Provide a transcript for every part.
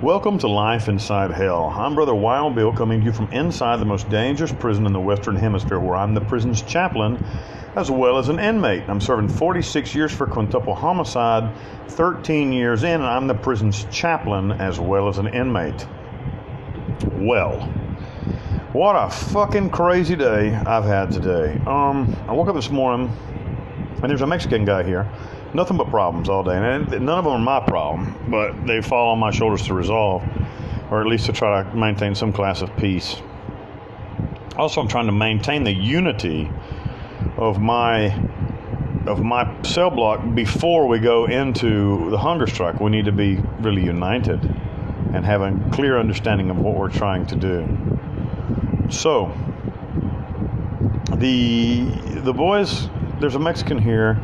Welcome to Life Inside Hell. I'm Brother Wild Bill, coming to you from inside the most dangerous prison in the Western Hemisphere, where I'm the prison's chaplain as well as an inmate. I'm serving 46 years for quintuple homicide, 13 years in, and I'm the prison's chaplain as well as an inmate. Well, what a fucking crazy day I've had today. I woke up this morning, and there's a Mexican guy here. Nothing but problems all day, and none of them are my problem, but they fall on my shoulders to resolve, or at least to try to maintain some class of peace. Also, I'm trying to maintain the unity of my cell block before we go into the hunger strike. We need to be really united and have a clear understanding of what we're trying to do. So, the boys, there's a Mexican here,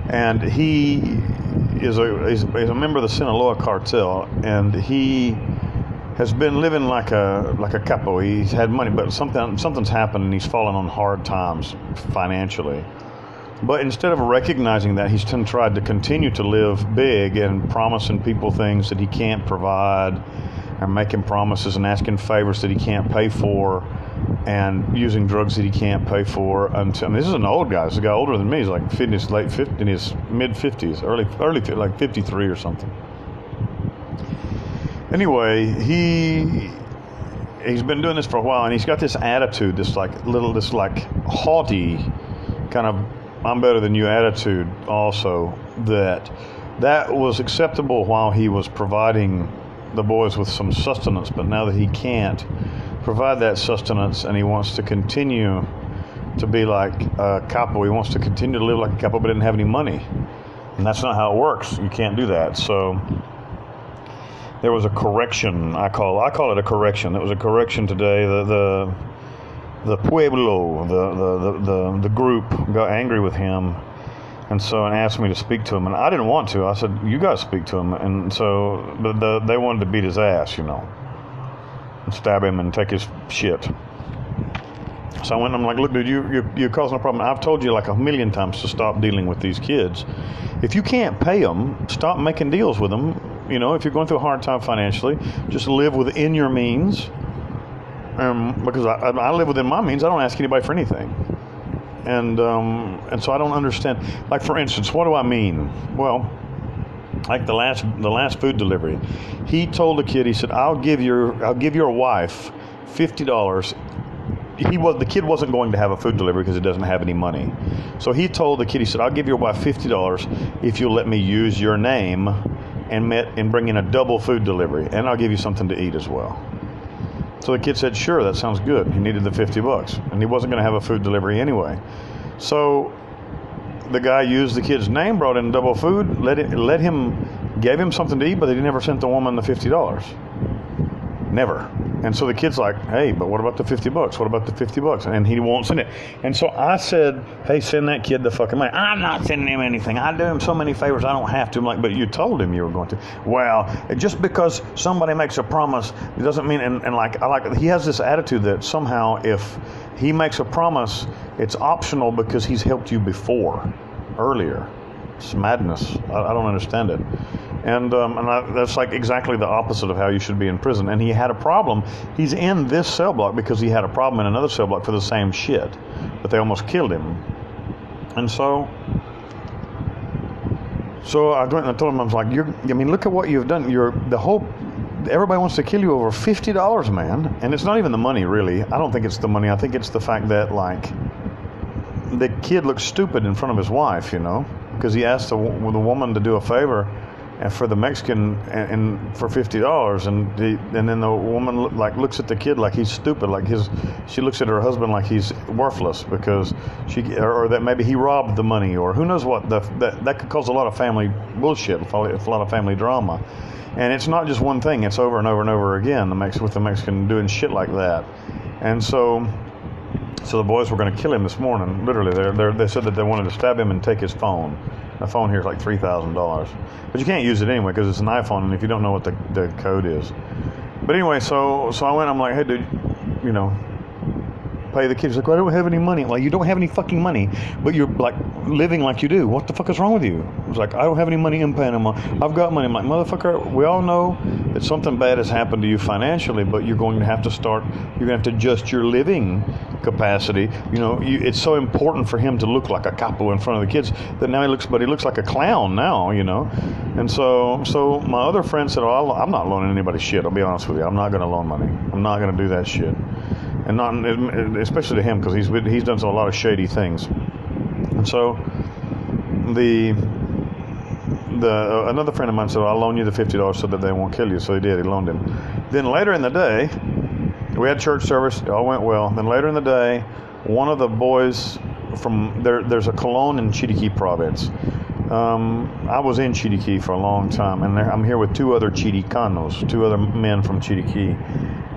and he is a member of the Sinaloa cartel, and he has been living like a capo. He's had money, but something's happened, and he's fallen on hard times financially. But instead of recognizing that, he's tried to continue to live big and promising people things that he can't provide, and making promises and asking favors that he can't pay for, and using drugs that he can't pay for. Until, this is an old guy. This is a guy older than me. He's like in his mid-50s, early, like 53 or something. Anyway, he's been doing this for a while, and he's got this attitude, this haughty kind of I'm better than you attitude also, that was acceptable while he was providing the boys with some sustenance, but now that he can't provide that sustenance and he wants to continue to be like a capo, he wants to continue to live like a capo but didn't have any money, and that's not how it works. You can't do that. So there was a correction. I call it a correction. There was a correction today. The pueblo, the group got angry with him, and asked me to speak to him, and I didn't want to. I said, "You guys speak to him." And so, but they wanted to beat his ass, and stab him and take his shit. So I went and I'm like, "Look, dude, you're causing a problem. I've told you like 1,000,000 times to stop dealing with these kids. If you can't pay them, stop making deals with them. If you're going through a hard time financially, just live within your means. Because I live within my means. I don't ask anybody for anything." And so I don't understand. Like, for instance, what do I mean? Well, like the last food delivery, he told the kid, he said, I'll give your wife $50. The kid wasn't going to have a food delivery because he doesn't have any money. So he told the kid, he said, I'll give your wife $50 if you'll let me use your name and bring in a double food delivery, and I'll give you something to eat as well. So the kid said, sure, that sounds good. He needed the $50, and he wasn't going to have a food delivery anyway. So the guy used the kid's name, brought in double food, gave him something to eat, but he never sent the woman the $50. Never. And so the kid's like, hey, but what about the $50? What about the $50? And he won't send it. And so I said, hey, send that kid the fucking money. I'm not sending him anything. I do him so many favors, I don't have to. I'm like, but you told him you were going to. Well, just because somebody makes a promise, it doesn't mean, he has this attitude that somehow if he makes a promise, it's optional because he's helped you before, earlier. It's madness. I don't understand it. And that's like exactly the opposite of how you should be in prison. And he had a problem. He's in this cell block because he had a problem in another cell block for the same shit. But they almost killed him. And so I went and I told him, I was like, look at what you've done. Everybody wants to kill you over $50, man. And it's not even the money, really. I don't think it's the money. I think it's the fact that, the kid looks stupid in front of his wife, because he asked the woman to do a favor and for the Mexican and for $50, and then the woman looks at the kid like he's stupid, she looks at her husband like he's worthless because or that maybe he robbed the money, or who knows what. That could cause a lot of family bullshit, a lot of family drama, and it's not just one thing; it's over and over and over again. With the Mexican doing shit like that, and so the boys were going to kill him this morning. Literally, they said that they wanted to stab him and take his phone. The phone here is like $3,000, but you can't use it anyway because it's an iPhone, and if you don't know what the code is. But anyway, so I went. I'm like, hey, dude, pay the kids. Like, well, I don't have any money. Like, you don't have any fucking money, but you're like living like you do. What the fuck is wrong with you? It's like, I don't have any money in Panama. I've got money. I'm like, motherfucker, we all know that something bad has happened to you financially, but you're going to have to start, you're going to have to adjust your living capacity. You know, it's so important for him to look like a capo in front of the kids that now he looks like a clown now, you know. And so my other friend said, oh, I'm not loaning anybody shit. I'll be honest with you. I'm not going to loan money. I'm not going to do that shit. And not, especially to him, because he's done a lot of shady things. And so another friend of mine said, I'll loan you the $50 so that they won't kill you. So he did. He loaned him. Then later in the day, we had church service. It all went well. Then later in the day, one of the boys from there's a Colón in Chiriquí province. I was in Chiriquí for a long time, and I'm here with two other Chiricanos, two other men from Chiriquí,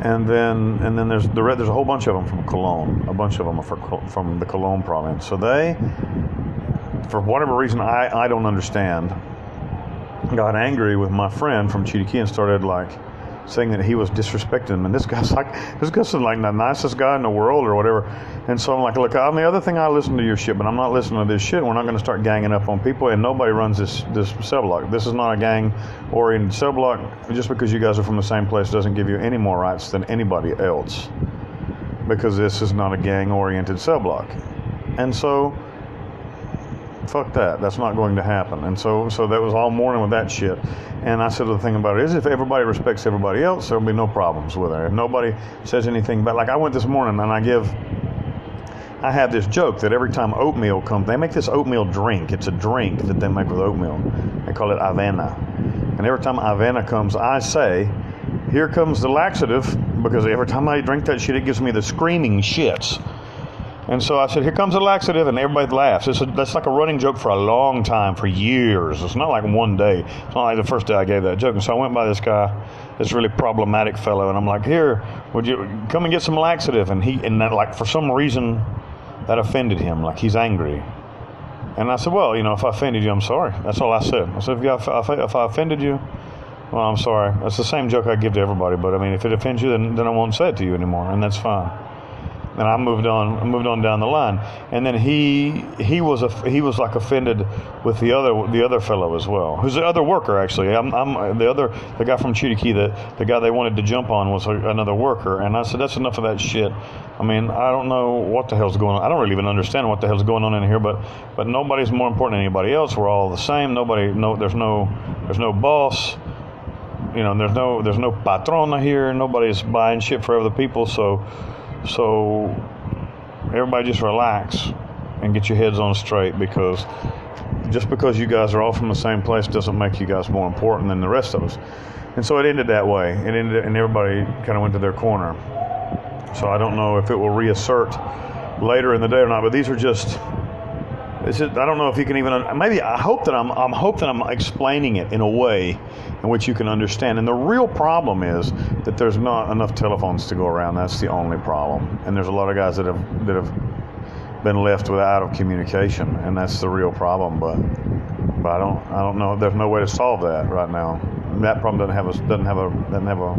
and then there's a whole bunch of them from Colón. A bunch of them are from the Colón province. So they, for whatever reason I don't understand, got angry with my friend from Chiriquí and started like saying that he was disrespecting him, and this guy's like the nicest guy in the world or whatever. And so I'm like, look, on the other thing, I listen to your shit, but I'm not listening to this shit. We're not going to start ganging up on people, and nobody runs this cell block. This is not a gang-oriented cell block. Just because you guys are from the same place doesn't give you any more rights than anybody else, because this is not a gang-oriented cell block. And so fuck that. That's not going to happen. And so that was all morning with that shit. And I said, the thing about it is, if everybody respects everybody else, there'll be no problems with it. If nobody says anything about, like I went this morning and I have this joke that every time oatmeal comes, they make this oatmeal drink. It's a drink that they make with oatmeal. They call it avena. And every time avena comes, I say, here comes the laxative, because every time I drink that shit, it gives me the screaming shits. And so I said, here comes a laxative, and everybody laughs. That's like a running joke for a long time, for years. It's not like one day. It's not like the first day I gave that joke. And so I went by this guy, this really problematic fellow, and I'm like, here, would you come and get some laxative? And that, like, for some reason, that offended him. Like, he's angry. And I said, well, if I offended you, I'm sorry. That's all I said. I said, if I offended you, well, I'm sorry. That's the same joke I give to everybody. But, I mean, if it offends you, then I won't say it to you anymore, and that's fine. And I moved on down the line, and then he was like offended with the other fellow as well, who's the other worker actually. I'm the guy from Chiriquí, the guy they wanted to jump on was another worker, and I said, that's enough of that shit. I mean, I don't know what the hell's going on. I don't really even understand what the hell's going on in here, but nobody's more important than anybody else. We're all the same. There's no boss. There's no patrona here. Nobody's buying shit for other people. So everybody just relax and get your heads on straight, because just because you guys are all from the same place doesn't make you guys more important than the rest of us. And so it ended that way. It ended, and everybody kind of went to their corner. So I don't know if it will reassert later in the day or not, but these are just, I don't know if you can even, maybe I hope that I'm explaining it in a way in which you can understand. And the real problem is that there's not enough telephones to go around. That's the only problem. And there's a lot of guys that have been left out of communication, and that's the real problem. But I don't know. There's no way to solve that right now. That problem doesn't have a.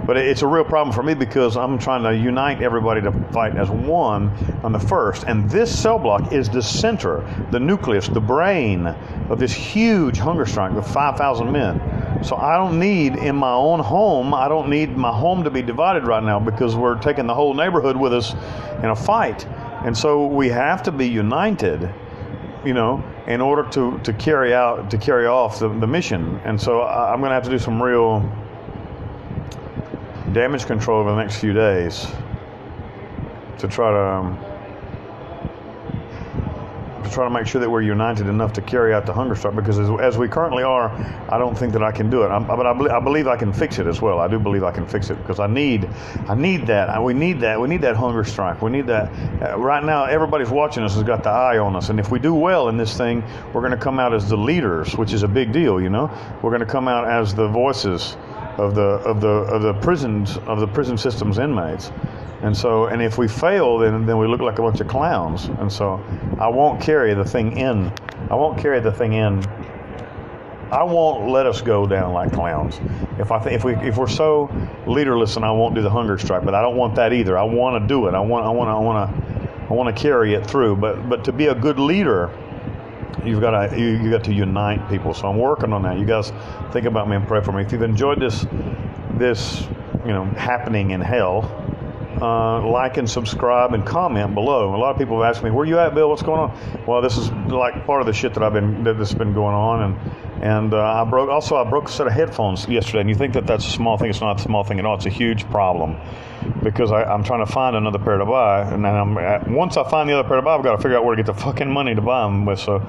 But it's a real problem for me, because I'm trying to unite everybody to fight as one on the first. And this cell block is the center, the nucleus, the brain of this huge hunger strike with 5,000 men. So I don't need in my own home, I don't need my home to be divided right now, because we're taking the whole neighborhood with us in a fight. And so we have to be united, in order to carry off the mission. And so I'm going to have to do some real damage control over the next few days to try to make sure that we're united enough to carry out the hunger strike, because as we currently are, I don't think that I can do it. But I believe I can fix it as well. I do believe I can fix it, because I need that. We need that hunger strike. We need that. Right now, everybody's watching us has got the eye on us, and if we do well in this thing, we're going to come out as the leaders, which is a big deal. We're going to come out as the voices of the prison system's inmates. And if we fail, then we look like a bunch of clowns. And so I won't carry the thing in. I won't let us go down like clowns. If we're so leaderless, then I won't do the hunger strike. But I don't want that either. I want to do it. I want to carry it through. But to be a good leader, you got to unite people. So I'm working on that. You guys think about me and pray for me. If you've enjoyed this happening in hell, like and subscribe and comment below. A lot of people have asked me, "Where you at, Bill? What's going on?" Well, this is like part of the shit that's been going on, and I broke a set of headphones yesterday. And you think that's a small thing? It's not a small thing at all. It's a huge problem because I'm trying to find another pair to buy, and then once I find the other pair to buy, I've got to figure out where to get the fucking money to buy them with. So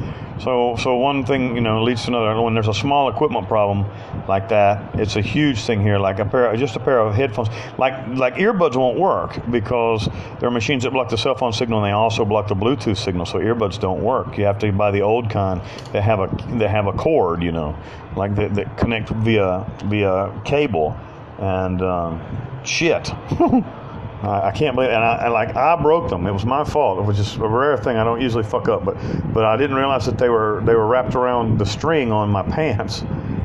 one thing leads to another. When there's a small equipment problem like that, it's a huge thing here. Like a pair of headphones, like earbuds won't work because there are machines that block the cell phone signal and they also block the Bluetooth signal. So earbuds don't work. You have to buy the old kind that have a cord, like that connect via cable, and shit. I can't believe it. And I broke them. It was my fault. It was just a rare thing. I don't usually fuck up, but I didn't realize that they were wrapped around the string on my pants,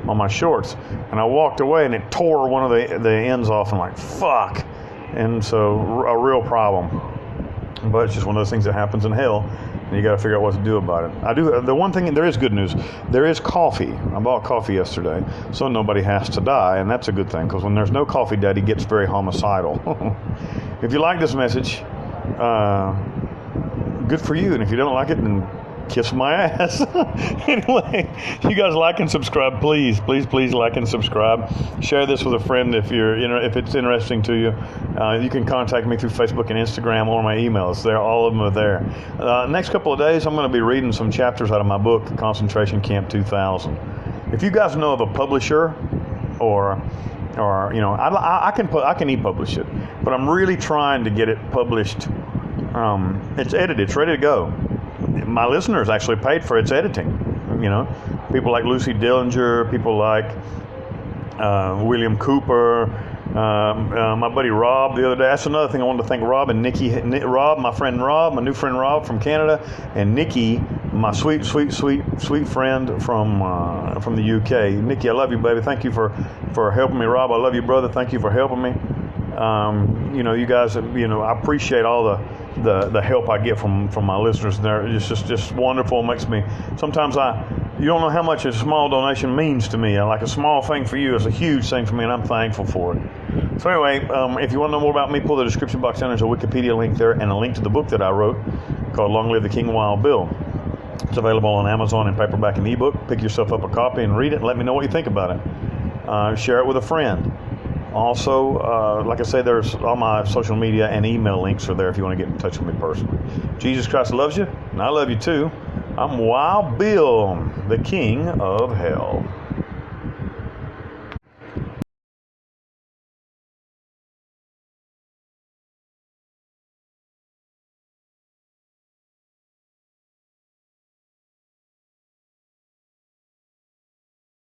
on my shorts, and I walked away and it tore one of the ends off. I'm like, fuck. And so a real problem. But it's just one of those things that happens in hell, and you got to figure out what to do about it. The one thing, there is good news. There is coffee. I bought coffee yesterday, so nobody has to die, and that's a good thing, because when there's no coffee, Daddy gets very homicidal. If you like this message, good for you, and if you don't like it, then kiss my ass. Anyway, you guys like and subscribe, please like and subscribe. Share this with a friend if it's interesting to you. You can contact me through Facebook and Instagram or my emails. All of them are there. Next couple of days, I'm going to be reading some chapters out of my book, Concentration Camp 2000. If you guys know of a publisher, or I can e-publish it, but I'm really trying to get it published. It's edited, it's ready to go. My listeners actually paid for its editing. People like Lucy Dillinger, people like William Cooper, my buddy Rob the other day. That's another thing I wanted to thank Rob and Nikki. Rob, my friend Rob, my new friend Rob from Canada, and Nikki, my sweet friend from the UK. Nikki, I love you, baby. Thank you for helping me. Rob, I love you, brother. Thank you for helping me. You guys, I appreciate all the help I get from my listeners. It's just wonderful. It makes me, sometimes you don't know how much a small donation means to me. Like a small thing for you is a huge thing for me, and I'm thankful for it. So anyway, if you want to know more about me, pull the description box down. There's a Wikipedia link there and a link to the book that I wrote called Long Live the King Wild Bill. It's available on Amazon in paperback and ebook. Pick yourself up a copy and read it and let me know what you think about it. Share it with a friend. Also, like I say, there's all my social media and email links are there if you want to get in touch with me personally. Jesus Christ loves you, and I love you too. I'm Wild Bill, the King of Hell.